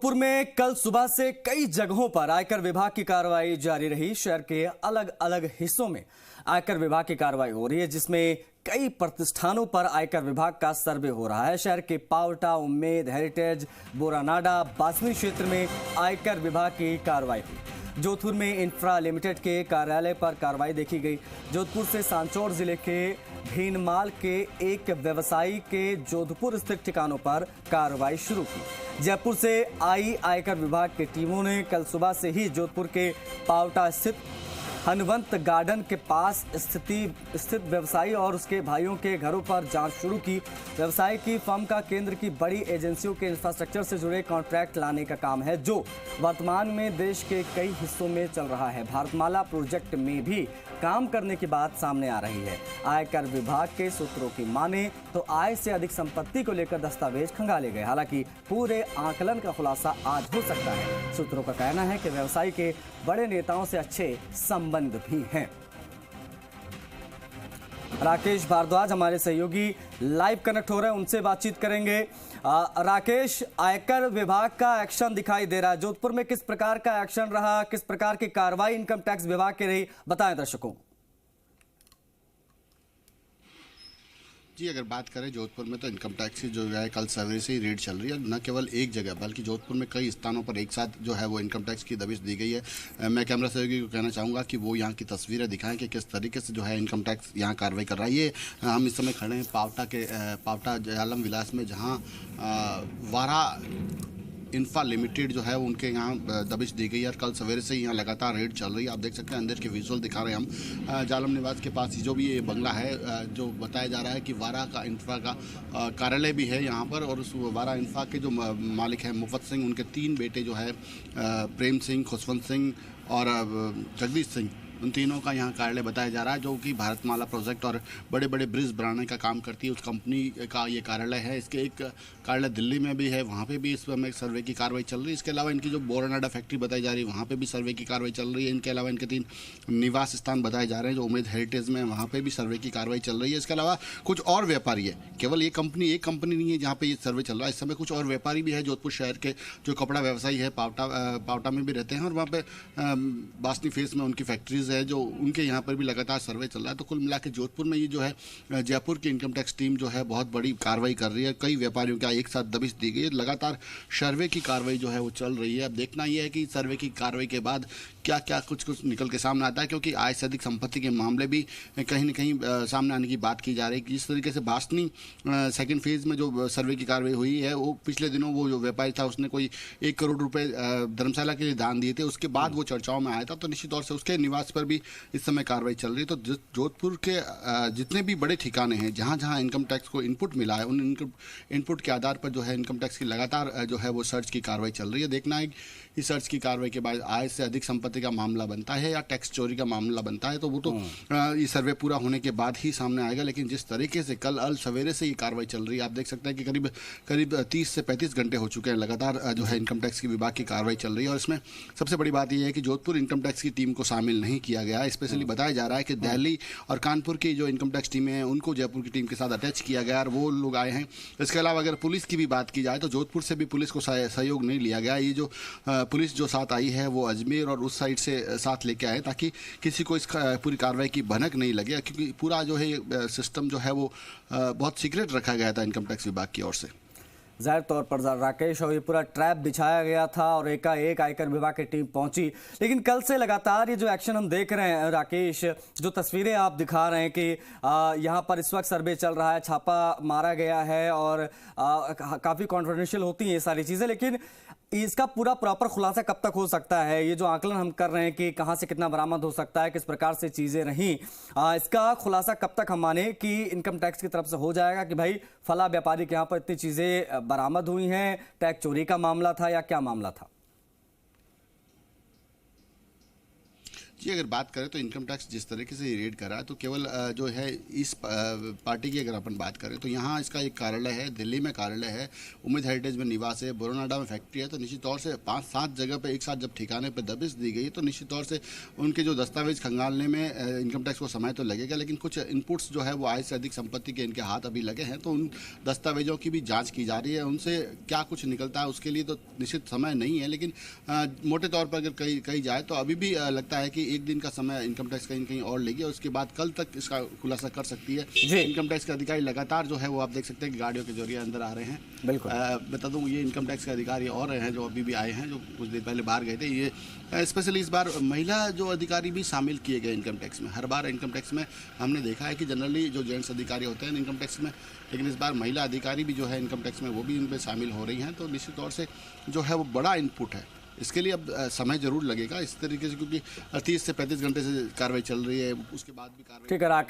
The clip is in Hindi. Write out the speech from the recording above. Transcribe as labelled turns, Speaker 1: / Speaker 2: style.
Speaker 1: जयपुर में कल सुबह से कई जगहों पर आयकर विभाग की कार्रवाई जारी रही। शहर के अलग अलग हिस्सों में आयकर विभाग की कार्रवाई हो रही है, जिसमें कई प्रतिष्ठानों पर आयकर विभाग का सर्वे हो रहा है। शहर के पावटा, उम्मेद, हेरिटेज, बोरानाडा, बासनी क्षेत्र में आयकर विभाग की कार्रवाई हुई। जोधपुर में इंफ्रा लिमिटेड के कार्यालय पर कार्रवाई देखी गई। जोधपुर से सांचौर जिले के भीनमाल के एक व्यवसायी के जोधपुर स्थित ठिकानों पर कार्रवाई शुरू की। जयपुर से आई आयकर विभाग की टीमों ने कल सुबह से ही जोधपुर के पावटा स्थित हनवंत गार्डन के पास स्थित व्यवसायी और उसके भाइयों के घरों पर जांच शुरू की। व्यवसाय की फर्म का केंद्र की बड़ी एजेंसियों के इंफ्रास्ट्रक्चर से जुड़े कॉन्ट्रैक्ट लाने का काम है, जो वर्तमान में देश के कई हिस्सों में चल रहा है। भारतमाला प्रोजेक्ट में भी काम करने की बात सामने आ रही है। आयकर विभाग के सूत्रों की माने तो आय से अधिक संपत्ति को लेकर दस्तावेज खंगाले गए। हालांकि पूरे आकलन का खुलासा आज हो सकता है। सूत्रों का कहना है कि व्यवसायी के बड़े नेताओं से अच्छे संबंध भी हैं। राकेश भारद्वाज हमारे सहयोगी लाइव कनेक्ट हो रहे हैं, उनसे बातचीत करेंगे। राकेश, आयकर विभाग का एक्शन दिखाई दे रहा है। जोधपुर में किस प्रकार का एक्शन रहा, किस प्रकार की कार्रवाई इनकम टैक्स विभाग की रही, बताएं दर्शकों।
Speaker 2: जी, अगर बात करें जोधपुर में तो इनकम टैक्स की जो है कल सवेरे से ही रेड चल रही है। न केवल एक जगह बल्कि जोधपुर में कई स्थानों पर एक साथ जो है वो इनकम टैक्स की दबिश दी गई है। मैं कैमरा सहयोगी को कहना चाहूँगा कि वो यहाँ की तस्वीरें दिखाएं कि किस तरीके से जो है इनकम टैक्स यहाँ कार्रवाई कर रहा है। ये हम इस समय खड़े हैं पावटा आलम विलास में, जहाँ वारा इंफ्रा लिमिटेड जो है उनके यहाँ दबिश दी गई है और कल सवेरे से यहाँ लगातार रेड चल रही है। आप देख सकते हैं अंदर के विजुअल दिखा रहे हैं हम। जालम निवास के पास जो भी ये बंगला है, जो बताया जा रहा है कि वारा का इंफ्रा का कार्यालय भी है यहाँ पर, और उस वारा इंफ्रा के जो मालिक हैं मुफत सिंह, उनके 3 बेटे जो है प्रेम सिंह, खुशवंत सिंह और जगदीश सिंह, उन तीनों का यहाँ कार्यालय बताया जा रहा है, जो कि भारतमाला प्रोजेक्ट और बड़े बड़े ब्रिज बनाने का काम करती है। उस कंपनी का ये कार्यालय है। इसके एक कार्यालय दिल्ली में भी है, वहाँ पे भी इस समय सर्वे की कार्रवाई चल रही है। इसके अलावा इनकी जो बोरानाडा फैक्ट्री बताई जा रही है, वहाँ पे भी सर्वे की कार्रवाई चल रही है। इनके अलावा इनके 3 निवास स्थान बताए जा रहे हैं, जो उम्मेद हेरिटेज में, वहाँ पर भी सर्वे की कार्रवाई चल रही है। इसके अलावा कुछ और व्यापारी है, केवल एक कंपनी नहीं है जहाँ पर ये सर्वे चल रहा है। इस समय कुछ और व्यापारी भी है जोधपुर शहर के, जो कपड़ा व्यवसायी है, पावटा में भी रहते हैं, और वहाँ पर बासनी फेस में उनकी फैक्ट्रीज है, जो उनके यहाँ पर भी लगातार सर्वे चल रहा है। तो कुल मिला के जोधपुर में ये जो है जयपुर की इनकम टैक्स टीम जो है बहुत बड़ी कार्रवाई कर रही है। कई व्यापारियों का एक साथ दबिश दी गई है। लगातार सर्वे की कार्रवाई जो है वो चल रही है। अब देखना ये है कि सर्वे की कार्रवाई के बाद क्या क्या कुछ निकल के सामने आता है, क्योंकि आय से अधिक संपत्ति के मामले भी कहीं न कहीं सामने आने की बात की जा रही है। जिस तरीके से बासनी सेकेंड फेज में जो सर्वे की कार्रवाई हुई है, वो पिछले दिनों वो जो व्यापारी था उसने कोई 1 करोड़ रुपए धर्मशाला के लिए दान दिए थे। उसके बाद वो चर्चाओं में आया था, तो निश्चित तौर से उसके निवास पर भी इस समय कार्रवाई चल रही है। तो जोधपुर के जितने भी बड़े ठिकाने हैं, जहां जहां इनकम टैक्स को इनपुट मिला है, उन इनपुट के आधार पर जो है इनकम टैक्स की लगातार जो है वो सर्च की कार्रवाई चल रही है। देखना है इस सर्च की कार्रवाई के बाद आय से अधिक संपत्ति का मामला बनता है या टैक्स चोरी का मामला बनता है, तो वो तो ये सर्वे पूरा होने के बाद ही सामने आएगा। लेकिन जिस तरीके से कल सवेरे से ये कार्रवाई चल रही है, आप देख सकते हैं कि करीब 30 से 35 घंटे हो चुके हैं लगातार जो है इनकम टैक्स की विभाग की कार्रवाई चल रही है। और इसमें सबसे बड़ी बात यह है कि जोधपुर इनकम टैक्स की टीम को शामिल नहीं किया गया है। स्पेशली बताया जा रहा है कि दिल्ली और कानपुर की जो इनकम टैक्स टीमें हैं, उनको जयपुर की टीम के साथ अटैच किया गया और वो लोग आए हैं। इसके अलावा अगर पुलिस की भी बात की जाए तो जोधपुर से भी पुलिस को सहयोग नहीं लिया गया। ये जो पुलिस जो साथ आई है वो अजमेर और उस साइड से साथ लेके आए, ताकि किसी को इस पूरी कार्रवाई की भनक नहीं लगे, क्योंकि पूरा जो है सिस्टम जो है वो बहुत सीक्रेट रखा गया था इनकम टैक्स विभाग की ओर से।
Speaker 1: जाहिर तौर पर राकेश, और ये पूरा ट्रैप बिछाया गया था और एकाएक आयकर विभाग की टीम पहुंची। लेकिन कल से लगातार ये जो एक्शन हम देख रहे हैं राकेश, जो तस्वीरें आप दिखा रहे हैं कि यहाँ पर इस वक्त सर्वे चल रहा है, छापा मारा गया है और काफ़ी कॉन्ट्रोवर्शियल होती हैं ये सारी चीज़ें, लेकिन इसका पूरा प्रॉपर खुलासा कब तक हो सकता है? ये जो आकलन हम कर रहे हैं कि कहाँ से कितना बरामद हो सकता है, किस प्रकार से चीज़ें रहीं, इसका खुलासा कब तक हम माने कि इनकम टैक्स की तरफ से हो जाएगा कि भाई फला व्यापारी के यहाँ पर इतनी चीज़ें बरामद हुई हैं, टैक्स चोरी का मामला था या क्या मामला था?
Speaker 2: जी अगर बात करें तो इनकम टैक्स जिस तरीके से रेड करा है तो केवल जो है इस पार्टी की अगर अपन बात करें तो यहाँ इसका एक कार्यालय है, दिल्ली में कार्यालय है, उम्मीद हेरिटेज में निवास है, बोरोनाडा में फैक्ट्री है। तो निश्चित तौर से 5-7 जगह पे एक साथ जब ठिकाने पे दबिश दी गई तो निश्चित तौर से उनके जो दस्तावेज खंगालने में इनकम टैक्स को समय तो लगेगा, लेकिन कुछ इनपुट्स जो है वो आय से अधिक संपत्ति के इनके हाथ अभी लगे हैं। तो उन दस्तावेजों की भी जाँच की जा रही है, उनसे क्या कुछ निकलता है उसके लिए तो निश्चित समय नहीं है। लेकिन मोटे तौर पर अगर कही जाए तो अभी भी लगता है कि एक दिन का समय इनकम टैक्स कहीं कहीं और लेगी और उसके बाद कल तक इसका खुलासा कर सकती है। इनकम टैक्स के अधिकारी लगातार जो है वो आप देख सकते हैं कि गाड़ियों के जरिए अंदर आ रहे हैं।
Speaker 1: बिल्कुल
Speaker 2: बता दूं ये इनकम टैक्स के अधिकारी और हैं जो अभी भी आए हैं, जो कुछ देर पहले बाहर गए थे। ये स्पेशली इस बार महिला जो अधिकारी भी शामिल किए गए इनकम टैक्स में। हर बार इनकम टैक्स में हमने देखा है कि जनरली जो जेंट्स अधिकारी होते हैं इनकम टैक्स में, लेकिन इस बार महिला अधिकारी भी जो है इनकम टैक्स में वो भी इनमें शामिल हो रही हैं। तो निश्चित तौर से जो है वो बड़ा इनपुट है। इसके लिए अब समय जरूर लगेगा इस तरीके से, क्योंकि 30 से 35 घंटे से कार्रवाई चल रही है, उसके बाद भी कार्रवाई
Speaker 1: ठीक है राकेश।